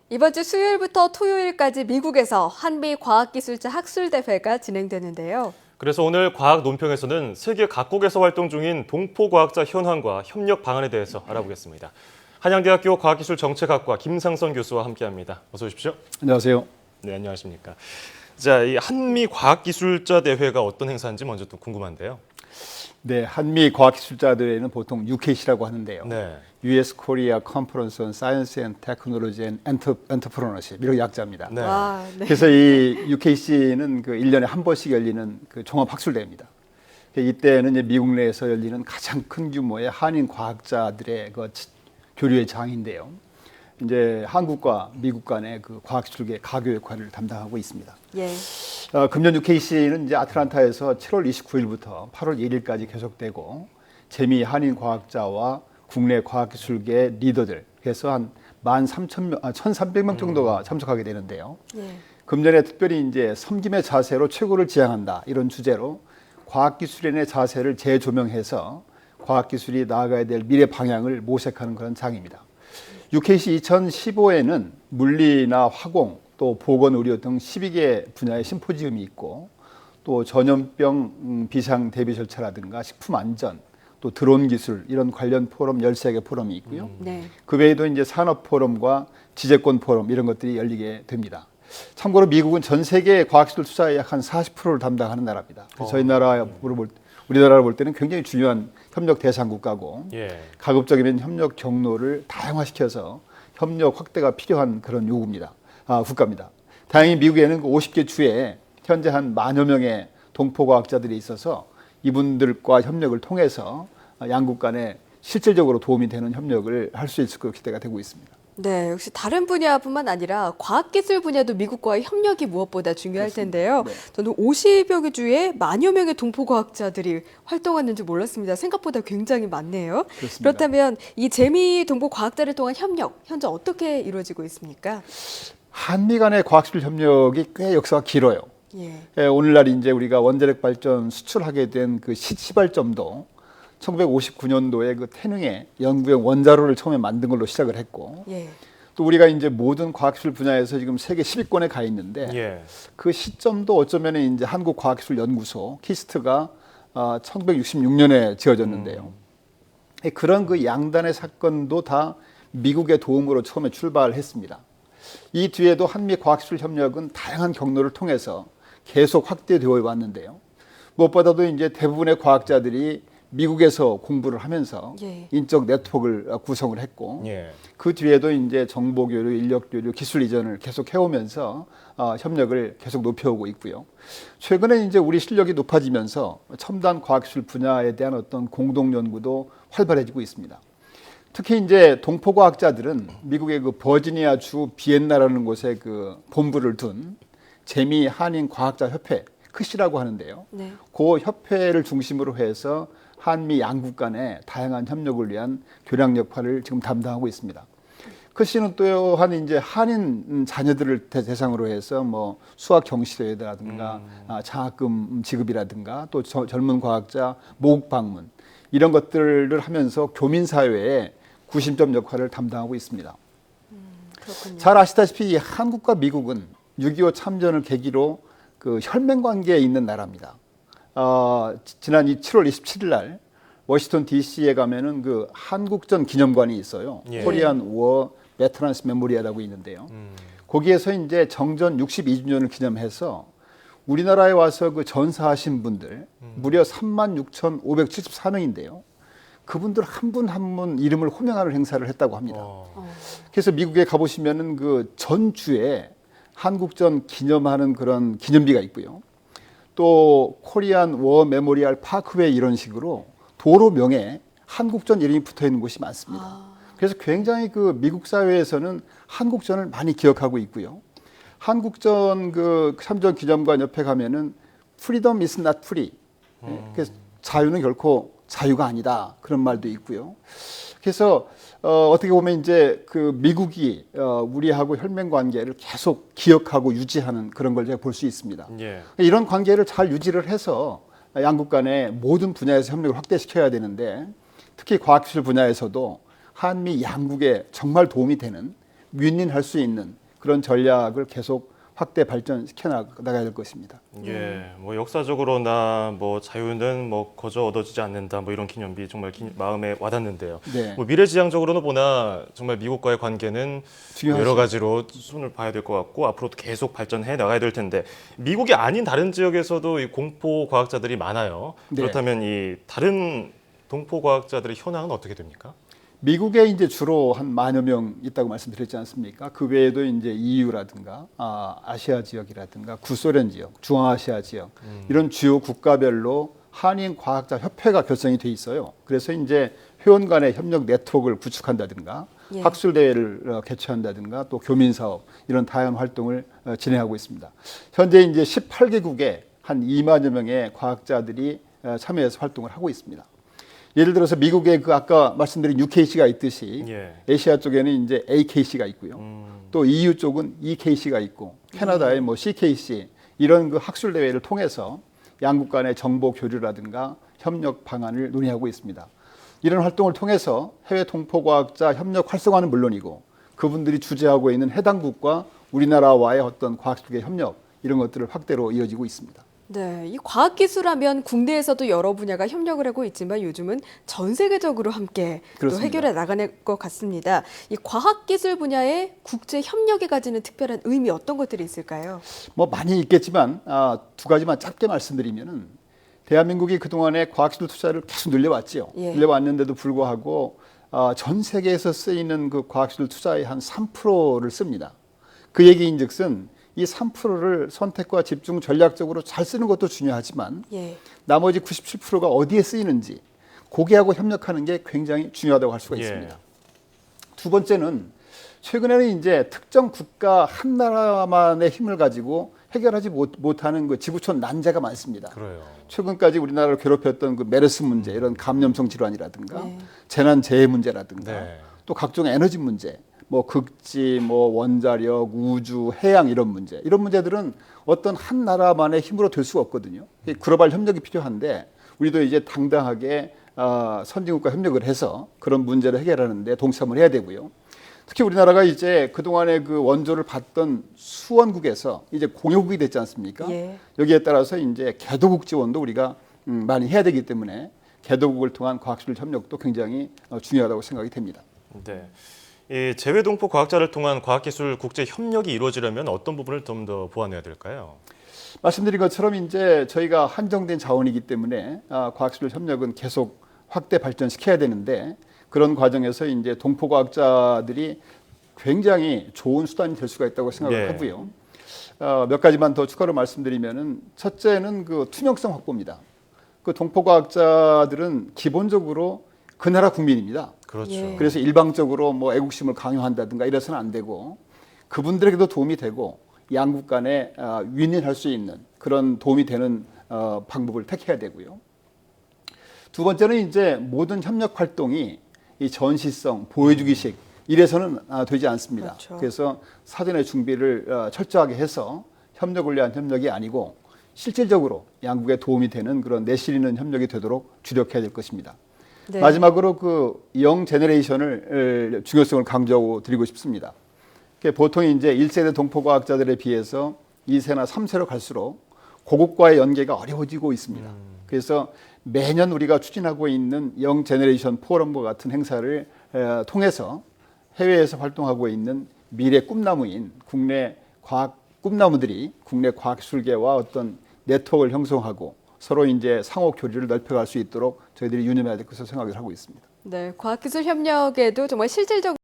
이번 주 수요일부터 토요일까지 미국에서 한미 과학기술자 학술대회가 진행되는데요. 그래서 오늘 과학 논평에서는 세계 각국에서 활동 중인 동포과학자 현황과 협력 방안에 대해서 알아보겠습니다. 한양대학교 과학기술정책학과 김상선 교수와 함께합니다. 어서 오십시오. 안녕하세요. 네, 안녕하십니까. 자, 이 한미 과학기술자 대회가 어떤 행사인지 먼저 또 궁금한데요. 네, 한미 과학기술자 대회는 보통 UKC라고 하는데요. 네. US Korea Conference on Science and Technology and Entrepreneurship 이런 약자입니다. 네. 와, 네. 그래서 이 UKC는 그 1년에 한 번씩 열리는 그 종합학술대회입니다. 이때는 이제 미국 내에서 열리는 가장 큰 규모의 한인 과학자들의 그 교류의 장인데요. 이제 한국과 미국 간의 그 과학기술계 가교 역할을 담당하고 있습니다. 예. 금년 UKC는 이제 아틀란타에서 7월 29일부터 8월 1일까지 계속되고 재미 한인 과학자와 국내 과학기술계 리더들 그래서 한 1,300명 정도가 참석하게 되는데요. 예. 금년에 특별히 이제 섬김의 자세로 최고를 지향한다 이런 주제로 과학기술인의 자세를 재조명해서 과학기술이 나아가야 될 미래 방향을 모색하는 그런 장입니다. UKC 2015에는 물리나 화공, 또 보건의료 등 12개 분야의 심포지움이 있고 또 전염병 비상 대비 절차라든가 식품 안전, 또 드론 기술 이런 관련 포럼 13개 포럼이 있고요. 네. 그 외에도 이제 산업 포럼과 지재권 포럼 이런 것들이 열리게 됩니다. 참고로 미국은 전 세계 과학기술 투자의 약 한 40%를 담당하는 나라입니다. 그래서 저희 우리나라를 볼 때는 굉장히 중요한 협력 대상 국가고 예. 가급적이면 협력 경로를 다양화시켜서 협력 확대가 필요한 그런 국가입니다. 다행히 미국에는 50개 주에 현재 한 10,000여 명의 동포과학자들이 있어서 이분들과 협력을 통해서 양국 간에 실질적으로 도움이 되는 협력을 할 수 있을 것으로 기대가 되고 있습니다. 네, 역시 다른 분야뿐만 아니라 과학기술 분야도 미국과의 협력이 무엇보다 중요할 텐데요. 네. 저는 50여 개 주에 10,000여 명의 동포과학자들이 활동하는 줄 몰랐습니다. 생각보다 굉장히 많네요. 그렇습니다. 그렇다면 이 재미 동포과학자를 통한 협력, 현재 어떻게 이루어지고 있습니까? 한미 간의 과학기술 협력이 꽤 역사가 길어요. 예. 오늘날 이제 우리가 원자력 발전 수출하게 된 그 시발점도 1959년도에 그 태능의 연구용 원자로를 처음에 만든 걸로 시작을 했고 예. 또 우리가 이제 모든 과학기술 분야에서 지금 세계 10위권에 가 있는데 예. 그 시점도 어쩌면 이제 한국과학기술연구소 키스트가 1966년에 지어졌는데요. 그런 그 양단의 사건도 다 미국의 도움으로 처음에 출발했습니다. 이 뒤에도 한미 과학기술 협력은 다양한 경로를 통해서 계속 확대되어 왔는데요. 무엇보다도 이제 대부분의 과학자들이 미국에서 공부를 하면서 예. 인적 네트워크를 구성을 했고 예. 그 뒤에도 이제 정보 교류, 인력 교류, 기술 이전을 계속 해오면서 협력을 계속 높여오고 있고요. 최근에 이제 우리 실력이 높아지면서 첨단 과학기술 분야에 대한 어떤 공동 연구도 활발해지고 있습니다. 특히 이제 동포과학자들은 미국의 그 버지니아 주 비엔나라는 곳에 그 본부를 둔 재미 한인 과학자 협회 크시라고 하는데요. 네. 그 협회를 중심으로 해서 한미 양국 간의 다양한 협력을 위한 교량 역할을 지금 담당하고 있습니다. 크시는 또한 이제 한인 자녀들을 대상으로 해서 뭐 수학 경시대회라든가 장학금 지급이라든가 또 젊은 과학자 모국 방문 이런 것들을 하면서 교민 사회에 구심점 역할을 담당하고 있습니다. 그렇군요. 잘 아시다시피 한국과 미국은 6.25 참전을 계기로 그 혈맹 관계에 있는 나라입니다. 지난 7월 27일 날 워싱턴 DC에 가면은 그 한국전 기념관이 있어요. 예. 코리안 워 베테랑스 메모리아라고 있는데요. 거기에서 이제 정전 62주년을 기념해서 우리나라에 와서 그 전사하신 분들 무려 36,574명인데요. 그분들 한 분 한 분 이름을 호명하는 행사를 했다고 합니다. 그래서 미국에 가보시면은 그 전주에 한국전 기념하는 그런 기념비가 있고요. 또 코리안 워 메모리얼 파크웨이 이런 식으로 도로명에 한국전 이름이 붙어 있는 곳이 많습니다. 그래서 굉장히 그 미국 사회에서는 한국전을 많이 기억하고 있고요. 한국전 그 참전 기념관 옆에 가면은 freedom is not free. 그래서 자유는 결코 자유가 아니다. 그런 말도 있고요. 그래서 어떻게 보면 이제 그 미국이 우리하고 혈맹 관계를 계속 기억하고 유지하는 그런 걸 제가 볼 수 있습니다. 예. 이런 관계를 잘 유지를 해서 양국 간의 모든 분야에서 협력을 확대시켜야 되는데 특히 과학기술 분야에서도 한미 양국에 정말 도움이 되는 윈윈할 수 있는 그런 전략을 계속 확대 발전시켜 나가야 될 것입니다. 예, 뭐 역사적으로나 뭐 자유는 뭐 거저 얻어지지 않는다 뭐 이런 기념비 정말 마음에 와닿는데요. 네. 뭐 미래지향적으로는 보나 정말 미국과의 관계는 중요하죠. 여러 가지로 손을 봐야 될 것 같고 앞으로도 계속 발전해 나가야 될 텐데 미국이 아닌 다른 지역에서도 이 공포 과학자들이 많아요. 네. 그렇다면 이 다른 동포 과학자들의 현황은 어떻게 됩니까? 미국에 이제 주로 한 10,000여 명 있다고 말씀드렸지 않습니까? 그 외에도 이제 EU라든가 아시아 지역이라든가 구소련 지역, 중앙아시아 지역 이런 주요 국가별로 한인 과학자 협회가 결성이 돼 있어요. 그래서 이제 회원 간의 협력 네트워크를 구축한다든가 예. 학술 대회를 개최한다든가 또 교민 사업 이런 다양한 활동을 진행하고 있습니다. 현재 이제 18개국에 한 20,000여 명의 과학자들이 참여해서 활동을 하고 있습니다. 예를 들어서 미국에 그 아까 말씀드린 UKC가 있듯이 예. 아시아 쪽에는 이제 AKC가 있고요. 또 EU 쪽은 EKC가 있고 캐나다의 뭐 CKC 이런 그 학술 대회를 통해서 양국 간의 정보 교류라든가 협력 방안을 논의하고 있습니다. 이런 활동을 통해서 해외 동포과학자 협력 활성화는 물론이고 그분들이 주재하고 있는 해당국과 우리나라와의 어떤 과학계 협력 이런 것들을 확대로 이어지고 있습니다. 네, 이 과학기술하면 국내에서도 여러 분야가 협력을 하고 있지만 요즘은 전 세계적으로 함께 또 그렇습니다. 해결해 나가는 것 같습니다. 이 과학기술 분야의 국제 협력이 가지는 특별한 의미 어떤 것들이 있을까요? 뭐 많이 있겠지만 두 가지만 짧게 말씀드리면은 대한민국이 그동안에 과학기술 투자를 계속 늘려왔지요. 예. 늘려왔는데도 불구하고 전 세계에서 쓰이는 그 과학기술 투자의 한 3%를 씁니다. 그 얘기인즉슨 이 3%를 선택과 집중 전략적으로 잘 쓰는 것도 중요하지만 예. 나머지 97%가 어디에 쓰이는지 고객하고 협력하는 게 굉장히 중요하다고 할 수가 예. 있습니다. 두 번째는 최근에는 이제 특정 국가 한 나라만의 힘을 가지고 해결하지 못하는 그 지구촌 난제가 많습니다. 그래요. 최근까지 우리나라를 괴롭혔던 그 메르스 문제, 이런 감염성 질환이라든가 네. 재난 재해 문제라든가 네. 또 각종 에너지 문제, 뭐 극지, 뭐 원자력, 우주, 해양 이런 문제, 이런 문제들은 어떤 한 나라만의 힘으로 될 수가 없거든요. 글로벌 협력이 필요한데 우리도 이제 당당하게 선진국과 협력을 해서 그런 문제를 해결하는데 동참을 해야 되고요. 특히 우리나라가 이제 그동안에 그 원조를 받던 수원국에서 이제 공여국이 됐지 않습니까? 예. 여기에 따라서 이제 개도국 지원도 우리가 많이 해야 되기 때문에 개도국을 통한 과학기술 협력도 굉장히 중요하다고 생각이 됩니다. 네. 이 재외 동포 과학자를 통한 과학기술 국제 협력이 이루어지려면 어떤 부분을 좀 더 보완해야 될까요? 말씀드린 것처럼 이제 저희가 한정된 자원이기 때문에 과학기술 협력은 계속 확대 발전시켜야 되는데 그런 과정에서 이제 동포 과학자들이 굉장히 좋은 수단이 될 수가 있다고 생각을 네. 하고요. 몇 가지만 더 추가로 말씀드리면은 첫째는 그 투명성 확보입니다. 그 동포 과학자들은 기본적으로 그 나라 국민입니다. 그렇죠. 예. 그래서 일방적으로 뭐 애국심을 강요한다든가 이래서는 안 되고 그분들에게도 도움이 되고 양국 간에 윈윈할 수 있는 그런 도움이 되는 방법을 택해야 되고요. 두 번째는 이제 모든 협력 활동이 이 전시성, 보여주기식 이래서는 되지 않습니다. 그렇죠. 그래서 사전에 준비를 철저하게 해서 협력을 위한 협력이 아니고 실질적으로 양국에 도움이 되는 그런 내실 있는 협력이 되도록 주력해야 될 것입니다. 네. 마지막으로 그 영 제너레이션을 중요성을 강조하고 드리고 싶습니다. 보통 이제 1세대 동포 과학자들에 비해서 2세나 3세로 갈수록 고국과의 연계가 어려워지고 있습니다. 그래서 매년 우리가 추진하고 있는 영 제너레이션 포럼과 같은 행사를 통해서 해외에서 활동하고 있는 미래 꿈나무인 국내 과학 꿈나무들이 국내 과학기술계와 어떤 네트워크를 형성하고 서로 이제 상호 교류를 넓혀갈 수 있도록 저희들이 유념해야 될 것으로 생각을 하고 있습니다. 네, 과학기술 협력에도 정말 실질적으로